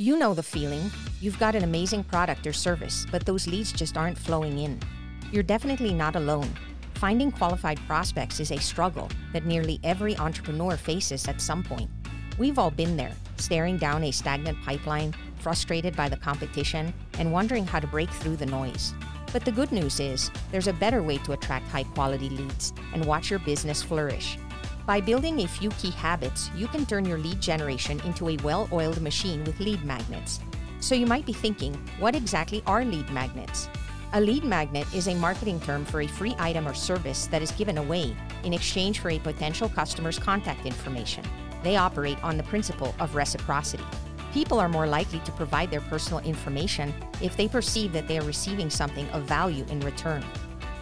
You know the feeling. You've got an amazing product or service, but those leads just aren't flowing in. You're definitely not alone. Finding qualified prospects is a struggle that nearly every entrepreneur faces at some point. We've all been there, staring down a stagnant pipeline, frustrated by the competition, and wondering how to break through the noise. But the good news is, there's a better way to attract high-quality leads and watch your business flourish. By building a few key habits, you can turn your lead generation into a well-oiled machine with lead magnets. So you might be thinking, what exactly are lead magnets? A lead magnet is a marketing term for a free item or service that is given away in exchange for a potential customer's contact information. They operate on the principle of reciprocity. People are more likely to provide their personal information if they perceive that they are receiving something of value in return.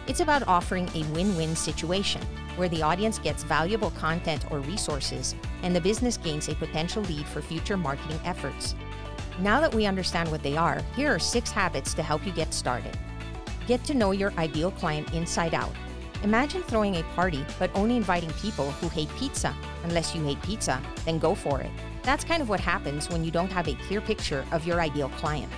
It's about offering a win-win situation where the audience gets valuable content or resources and the business gains a potential lead for future marketing efforts. Now that we understand what they are, here are 6 habits to help you get started. Get to know your ideal client inside out. Imagine throwing a party but only inviting people who hate pizza. Unless you hate pizza, then go for it. That's kind of what happens when you don't have a clear picture of your ideal client.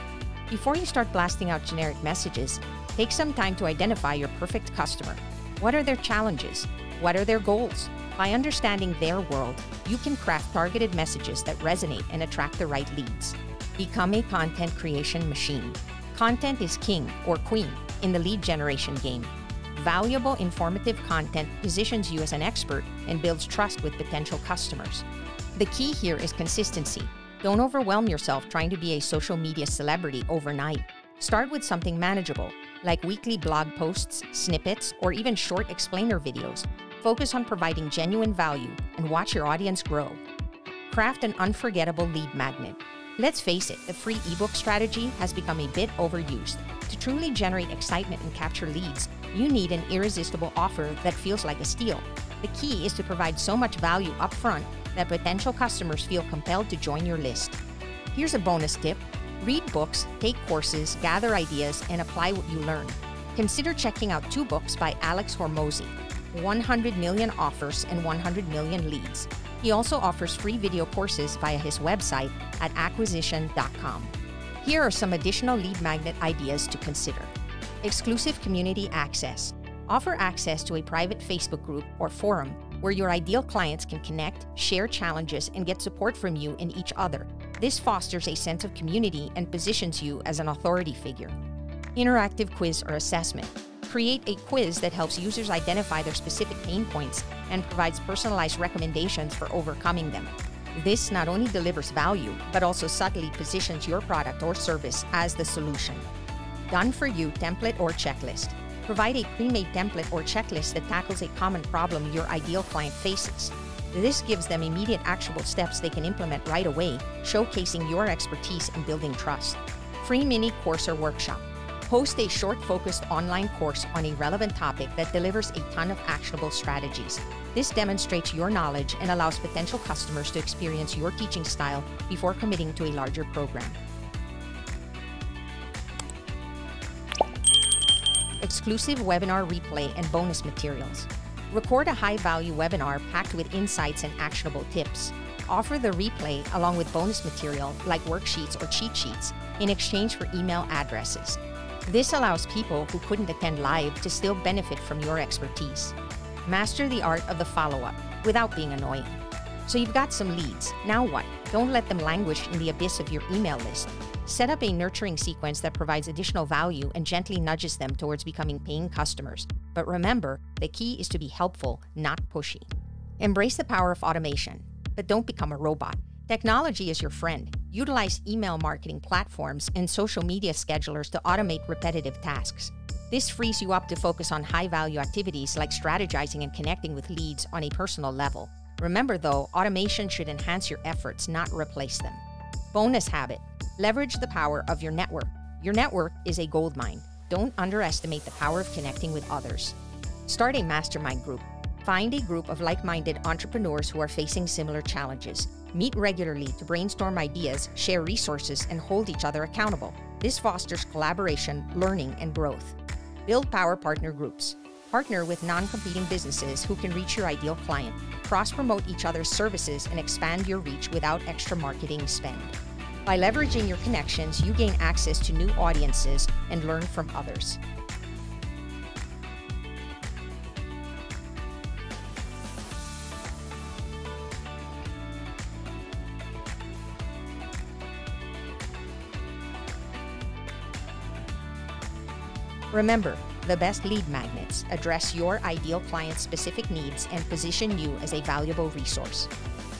Before you start blasting out generic messages, take some time to identify your perfect customer. What are their challenges? What are their goals? By understanding their world, you can craft targeted messages that resonate and attract the right leads. Become a content creation machine. Content is king or queen in the lead generation game. Valuable, informative content positions you as an expert and builds trust with potential customers. The key here is consistency. Don't overwhelm yourself trying to be a social media celebrity overnight. Start with something manageable, like weekly blog posts, snippets, or even short explainer videos. Focus on providing genuine value and watch your audience grow. Craft an unforgettable lead magnet. Let's face it, the free ebook strategy has become a bit overused. To truly generate excitement and capture leads, you need an irresistible offer that feels like a steal. The key is to provide so much value upfront that potential customers feel compelled to join your list. Here's a bonus tip. Read books, take courses, gather ideas, and apply what you learn. Consider checking out 2 books by Alex Hormozi, 100 Million Offers and 100 Million Leads. He also offers free video courses via his website at acquisition.com. Here are some additional lead magnet ideas to consider. Exclusive community access. Offer access to a private Facebook group or forum where your ideal clients can connect, share challenges, and get support from you and each other. This fosters a sense of community and positions you as an authority figure. Interactive quiz or assessment. Create a quiz that helps users identify their specific pain points and provides personalized recommendations for overcoming them. This not only delivers value, but also subtly positions your product or service as the solution. Done-for-you template or checklist. Provide a pre-made template or checklist that tackles a common problem your ideal client faces. This gives them immediate actionable steps they can implement right away, showcasing your expertise in building trust. Free mini course or workshop. Host a short, focused online course on a relevant topic that delivers a ton of actionable strategies. This demonstrates your knowledge and allows potential customers to experience your teaching style before committing to a larger program. Exclusive webinar replay and bonus materials. Record a high-value webinar packed with insights and actionable tips. Offer the replay along with bonus material like worksheets or cheat sheets in exchange for email addresses. This allows people who couldn't attend live to still benefit from your expertise. Master the art of the follow-up without being annoying. So you've got some leads. Now what? Don't let them languish in the abyss of your email list. Set up a nurturing sequence that provides additional value and gently nudges them towards becoming paying customers. But remember, the key is to be helpful, not pushy. Embrace the power of automation, but don't become a robot. Technology is your friend. Utilize email marketing platforms and social media schedulers to automate repetitive tasks. This frees you up to focus on high-value activities like strategizing and connecting with leads on a personal level. Remember though, automation should enhance your efforts, not replace them. Bonus habit. Leverage the power of your network. Your network is a goldmine. Don't underestimate the power of connecting with others. Start a mastermind group. Find a group of like-minded entrepreneurs who are facing similar challenges. Meet regularly to brainstorm ideas, share resources, and hold each other accountable. This fosters collaboration, learning, and growth. Build power partner groups. Partner with non-competing businesses who can reach your ideal client. Cross-promote each other's services and expand your reach without extra marketing spend. By leveraging your connections, you gain access to new audiences and learn from others. Remember, the best lead magnets address your ideal client's specific needs and position you as a valuable resource.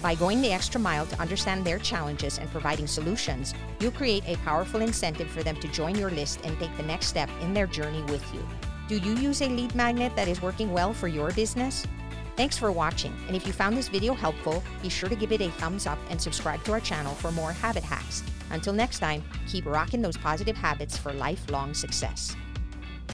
By going the extra mile to understand their challenges and providing solutions, you create a powerful incentive for them to join your list and take the next step in their journey with you. Do you use a lead magnet that is working well for your business? Thanks for watching, and if you found this video helpful, be sure to give it a thumbs up and subscribe to our channel for more habit hacks. Until next time, keep rocking those positive habits for lifelong success.